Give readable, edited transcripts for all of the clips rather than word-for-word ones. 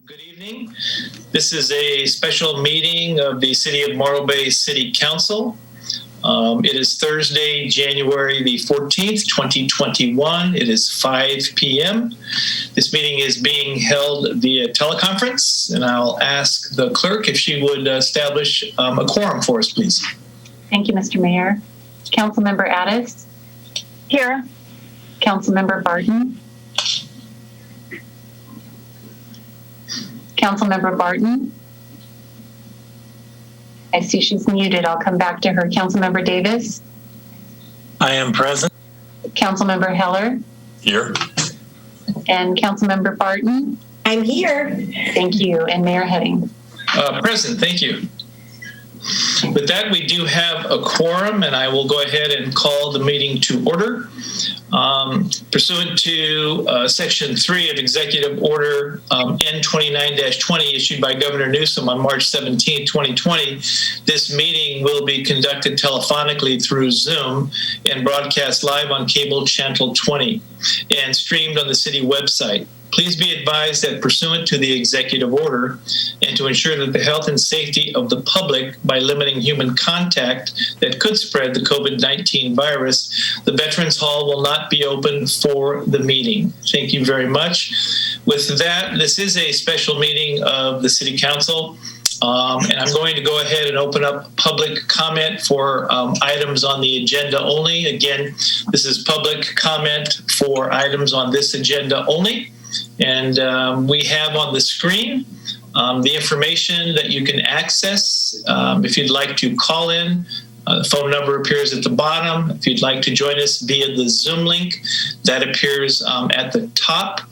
Good evening. This is a special meeting of the City of Morro Bay City Council. It is Thursday, January the 14th, 2021. It is 5 p.m. This meeting is being held via teleconference, and I'll ask the clerk if she would establish a quorum for us, please. Thank you, Mr. Mayor. Councilmember Addis? Here. Councilmember Barton? Councilmember Barton? I see she's muted. I'll come back to her. Councilmember Davis? I am present. Councilmember Heller? Here. And Councilmember Barton? I'm here. Thank you. And Mayor Heading? Present, thank you. With that, we do have a quorum, and I will go ahead and call the meeting to order. Pursuant to Section 3 of Executive Order N29-20 issued by Governor Newsom on March 17, 2020, this meeting will be conducted telephonically through Zoom and broadcast live on cable channel 20 and streamed on the city website. Please be advised that pursuant to the executive order and to ensure that the health and safety of the public by limiting human contact that could spread the COVID-19 virus, the Veterans Hall will not be open for the meeting. Thank you very much. With that, this is a special meeting of the City Council. And I'm going to go ahead and open up public comment for items on the agenda only. Again, this is public comment for items on this agenda only. And we have on the screen the information that you can access. If you'd like to call in, the phone number appears at the bottom. If you'd like to join us via the Zoom link, that appears at the top.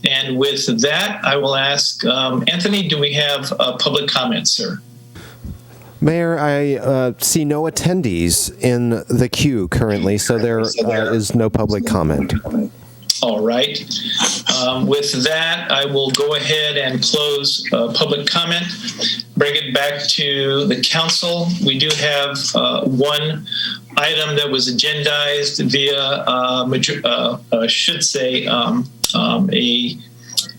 And with that, I will ask Anthony, do we have public comments, sir? Mayor, I see no attendees in the queue currently, so there is no public comment. All right. With that, I will go ahead and close public comment, bring it back to the council. We do have one item that was agendized via,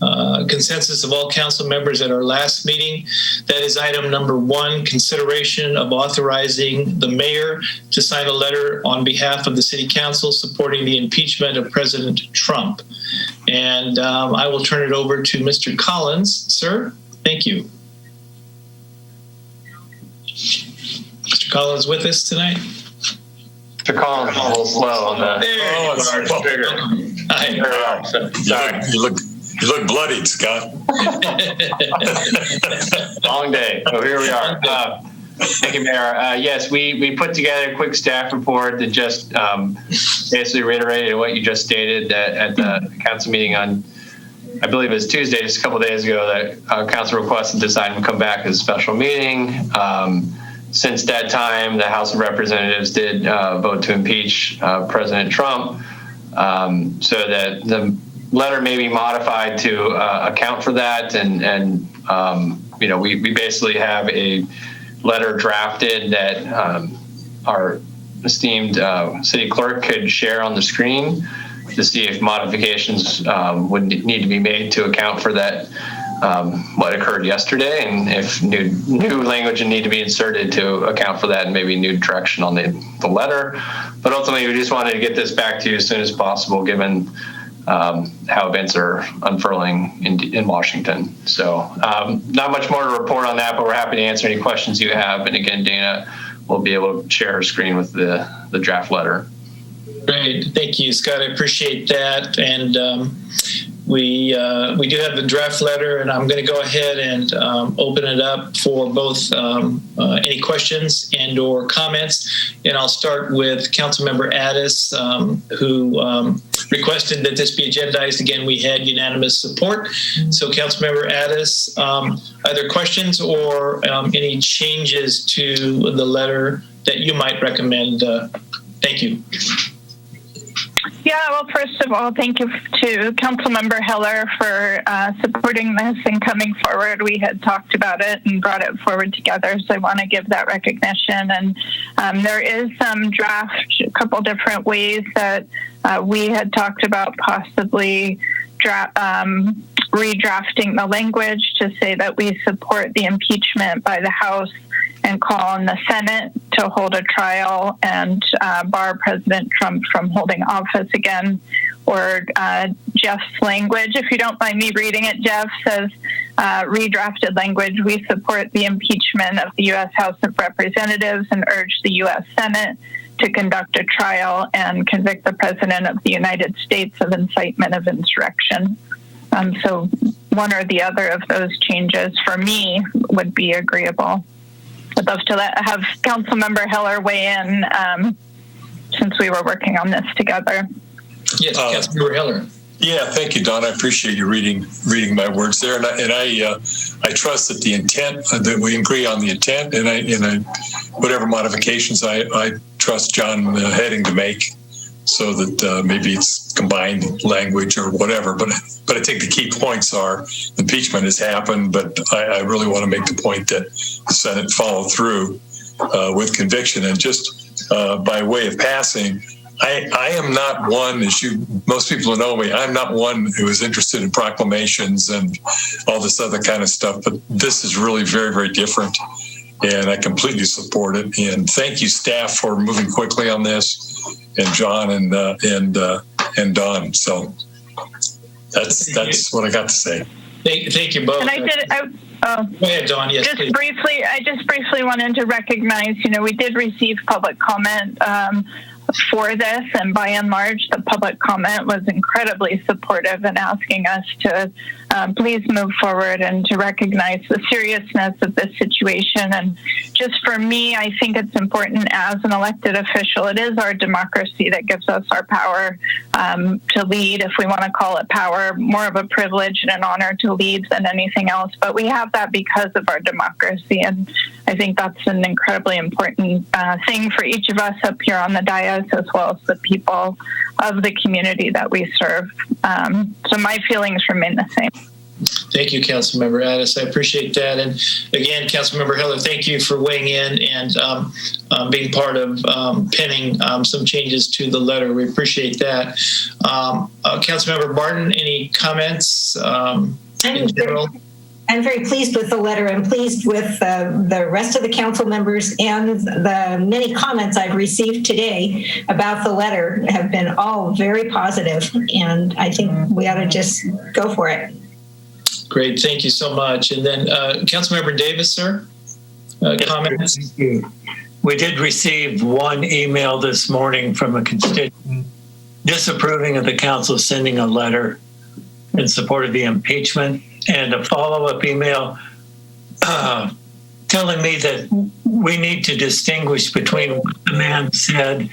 a consensus of all council members at our last meeting. That is item number 1, consideration of authorizing the mayor to sign a letter on behalf of the city council supporting the impeachment of President Trump. And I will turn it over to Mr. Collins. Sir, thank you. Mr. Collins with us tonight? Mr. Collins, a little slow on that. There you are. You look bloodied, Scott. Long day. So here we are. Thank you, Mayor. Yes, we put together a quick staff report that just basically reiterated what you just stated at the council meeting on, I believe it was Tuesday, just a couple of days ago, that council requested this item come back as a special meeting. Since that time, the House of Representatives did vote to impeach President Trump, so that the letter may be modified to account for that, and we basically have a letter drafted that our esteemed city clerk could share on the screen to see if modifications would need to be made to account for that, what occurred yesterday, and if new language would need to be inserted to account for that, and maybe new direction on the letter. But ultimately, we just wanted to get this back to you as soon as possible, given how events are unfurling in Washington. So not much more to report on that, but we're happy to answer any questions you have. And again, Dana will be able to share her screen with the draft letter. Great. Thank you, Scott. I appreciate that. And we do have the draft letter, and I'm going to go ahead and open it up for both any questions and or comments. And I'll start with Councilmember Addis, who requested that this be agendized. Again, we had unanimous support. So Councilmember Addis, either questions or any changes to the letter that you might recommend? Thank you. Yeah, well, first of all, thank you to Councilmember Heller for supporting this and coming forward. We had talked about it and brought it forward together, so I want to give that recognition. And there is some draft, a couple different ways that we had talked about possibly redrafting the language to say that we support the impeachment by the House and call on the Senate to hold a trial and bar President Trump from holding office again. Or Jeff's language, if you don't mind me reading it, Jeff says, redrafted language, we support the impeachment of the U.S. House of Representatives and urge the U.S. Senate to conduct a trial and convict the President of the United States of incitement of insurrection. So one or the other of those changes for me would be agreeable. I'd love to have Councilmember Heller weigh in since we were working on this together. Yes, Councilmember Heller. Yeah, thank you, Don. I appreciate you reading my words there, and I trust that the intent that we agree on the intent, and I whatever modifications I trust John Heading to make, so that maybe it's combined language or whatever. But I think the key points are impeachment has happened, but I really want to make the point that the Senate follow through with conviction. And just by way of passing, I am not one, as most people who know me, I'm not one who is interested in proclamations and all this other kind of stuff. But this is really very, very different, and I completely support it. And thank you, staff, for moving quickly on this, and John and Don. So that's what I got to say. Thank you both. And Go ahead, Dawn. Yes, just please. I just briefly wanted to recognize, we did receive public comment for this, and by and large, the public comment was incredibly supportive in asking us to please move forward and to recognize the seriousness of this situation. And just for me, I think it's important as an elected official, it is our democracy that gives us our power to lead, if we want to call it power, more of a privilege and an honor to lead than anything else. But we have that because of our democracy. And I think that's an incredibly important thing for each of us up here on the dais, as well as the people of the community that we serve. So my feelings remain the same. Thank you, Councilmember Addis. I appreciate that. And again, Councilmember Heller, thank you for weighing in and being part of penning some changes to the letter. We appreciate that. Councilmember Barton, any comments in general? I'm very pleased with the letter. I'm pleased with the rest of the council members, and the many comments I've received today about the letter have been all very positive, and I think we ought to just go for it. Great. Thank you so much. And then Councilmember Davis, sir, comments? Thank you. We did receive one email this morning from a constituent disapproving of the council sending a letter in support of the impeachment, and a follow-up email telling me that we need to distinguish between what the man said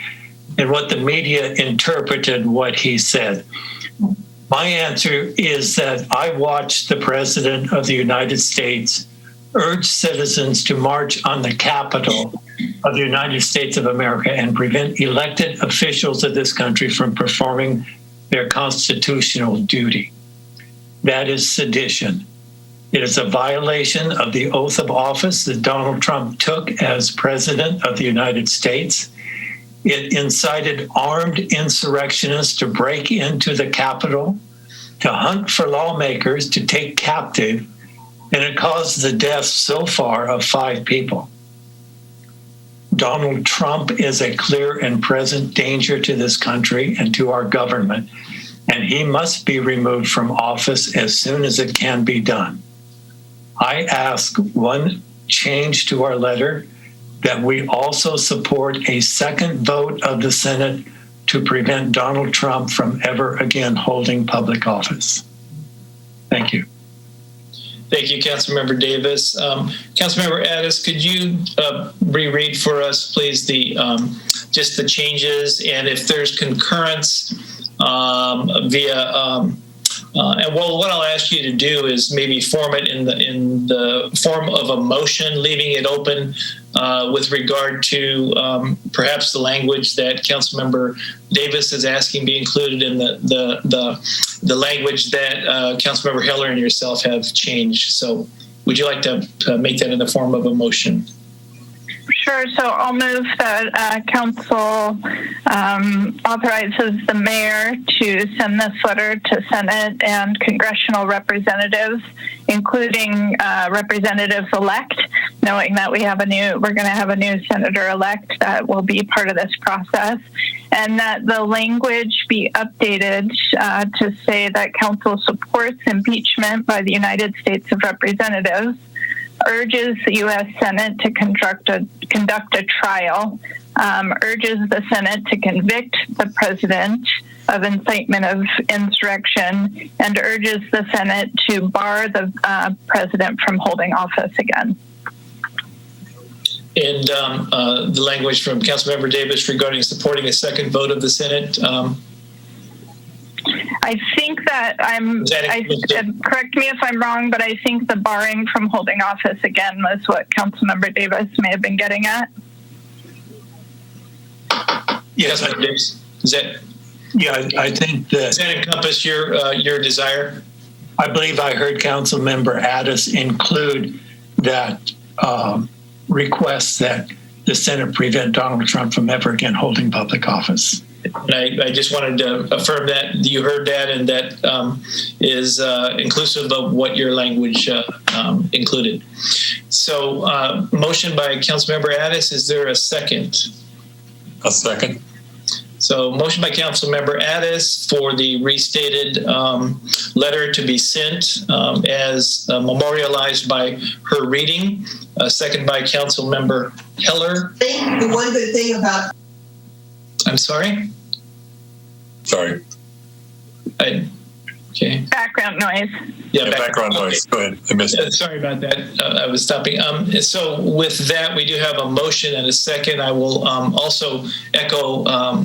and what the media interpreted what he said. My answer is that I watched the President of the United States urge citizens to march on the Capitol of the United States of America and prevent elected officials of this country from performing their constitutional duty. That is sedition. It is a violation of the oath of office that Donald Trump took as President of the United States. It incited armed insurrectionists to break into the Capitol, to hunt for lawmakers, to take captive, and it caused the deaths so far of 5 people. Donald Trump is a clear and present danger to this country and to our government, and he must be removed from office as soon as it can be done. I ask one change to our letter, that we also support a second vote of the Senate to prevent Donald Trump from ever again holding public office. Thank you. Thank you, Councilmember Davis. Councilmember Addis, could you reread for us, please, the just the changes, and if there's concurrence via and what I'll ask you to do is maybe form it in the form of a motion, leaving it open with regard to perhaps the language that Councilmember Davis is asking be included in the language that Councilmember Heller and yourself have changed. So would you like to make that in the form of a motion? Sure. So I'll move that council authorizes the mayor to send this letter to Senate and congressional representatives, including representatives-elect, knowing that we're going to have a new senator-elect that will be part of this process, and that the language be updated to say that council supports impeachment by the United States of Representatives, urges the U.S. Senate to conduct a trial, urges the Senate to convict the president of incitement of insurrection, and urges the Senate to bar the president from holding office again. And the language from Councilmember Davis regarding supporting a second vote of the Senate. I think that correct me if I'm wrong, but I think the barring from holding office again was what Councilmember Davis may have been getting at. Yes, Davis. I think that. Does that encompass your desire? I believe I heard Councilmember Addis include that request that the Senate prevent Donald Trump from ever again holding public office. And I just wanted to affirm that you heard that, and that is inclusive of what your language included. So motion by Councilmember Addis. Is there a second? A second. So motion by Councilmember Addis for the restated letter to be sent as memorialized by her reading. Second by Councilmember Heller. The one good thing about... I'm sorry? Sorry. Okay. Background noise. Yeah, background noise. Go ahead. I missed it. Sorry about that. I was stopping. So with that, we do have a motion and a second. I will also echo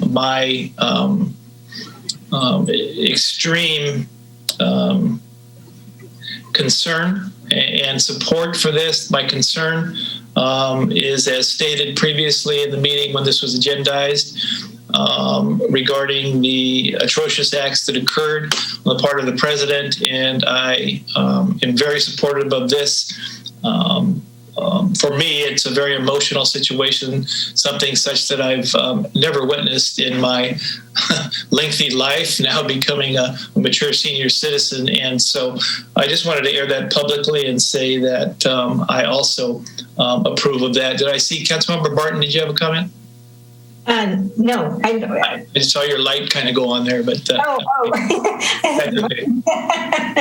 my extreme concern and support for this. My concern is, as stated previously in the meeting when this was agendized, regarding the atrocious acts that occurred on the part of the president, and I am very supportive of this. For me, it's a very emotional situation, something such that I've never witnessed in my lengthy life, now becoming a mature senior citizen. And so I just wanted to air that publicly and say that I also approve of that. Did I see Councilmember Barton? Did you have a comment? No, I saw your light kind of go on there, but that's okay.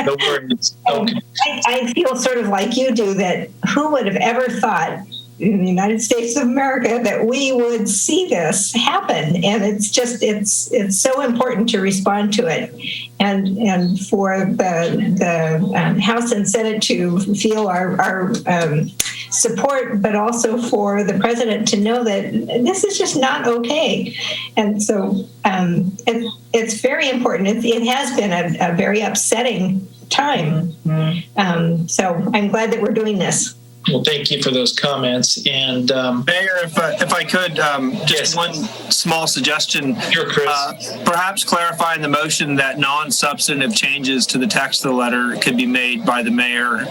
No worries. Okay. I feel sort of like you do, that who would have ever thought in the United States of America that we would see this happen? And it's so important to respond to it, and for the House and Senate to feel our support, but also for the president to know that this is just not okay. And so it's very important. It has been a very upsetting time. So I'm glad that we're doing this. Well, thank you for those comments. And Mayor, if I could, just one small suggestion. Sure, Chris. Perhaps clarifying the motion that non-substantive changes to the text of the letter could be made by the mayor,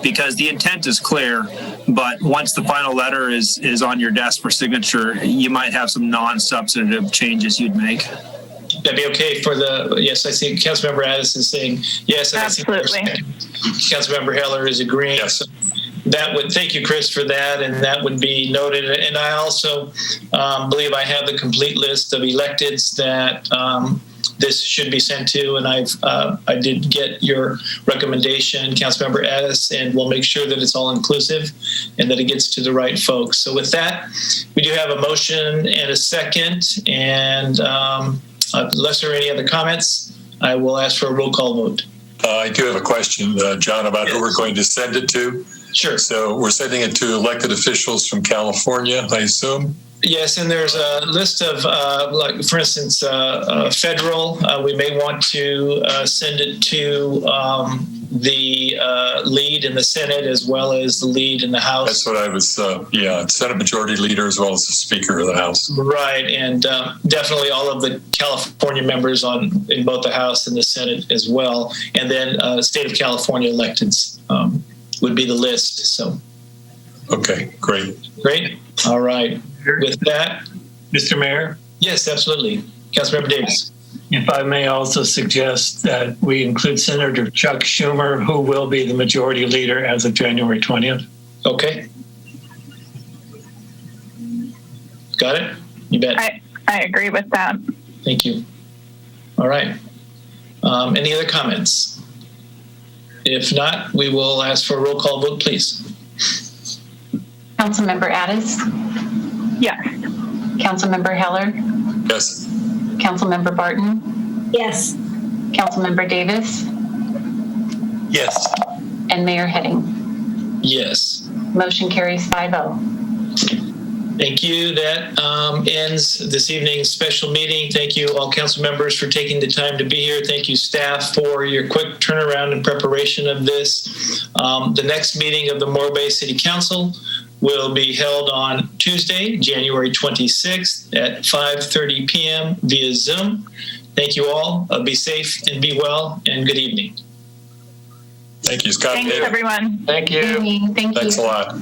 because the intent is clear. But once the final letter is on your desk for signature, you might have some non-substantive changes you'd make. That'd be okay for the, yes, I see Councilmember Addis is saying yes. And absolutely. I see Councilmember Heller is agreeing. Yes. So that would, thank you, Chris, for that, and that would be noted. And I also believe I have the complete list of electeds that this should be sent to, and I did get your recommendation, Councilmember Addis, and we'll make sure that it's all inclusive and that it gets to the right folks. So with that, we do have a motion and a second, and unless there are any other comments, I will ask for a roll call vote. I do have a question, John, about who we're going to send it to. Sure. So we're sending it to elected officials from California, I assume? Yes, and there's a list of, like, for instance, federal. We may want to send it to the lead in the Senate as well as the lead in the House. That's what I was, Senate Majority Leader as well as the Speaker of the House. Right, and definitely all of the California members in both the House and the Senate as well. And then state of California electeds would be the list. So. Okay, great. Great. All right. With that, Mr. Mayor, yes, absolutely. Councilmember Davis. if I may also suggest that we include Senator Chuck Schumer, who will be the majority leader as of January 20th. Okay. Got it? You bet. I agree with that. Thank you. All right. Any other comments? If not, we will ask for a roll call vote, please. Councilmember Addis, Yes. Councilmember Heller, Yes. Councilmember Barton, Yes. Councilmember Davis, Yes. and Mayor Heading. Yes. Motion carries 5-0. Thank you. That ends this evening's special meeting. Thank you, all council members, for taking the time to be here. Thank you, staff, for your quick turnaround and preparation of this. The next meeting of the Morro Bay City Council will be held on Tuesday, January 26th at 5:30 p.m. via Zoom. Thank you all. Be safe and be well, and good evening. Thank you, Scott. Thanks, everyone. Thank you. Thank you. Thanks a lot.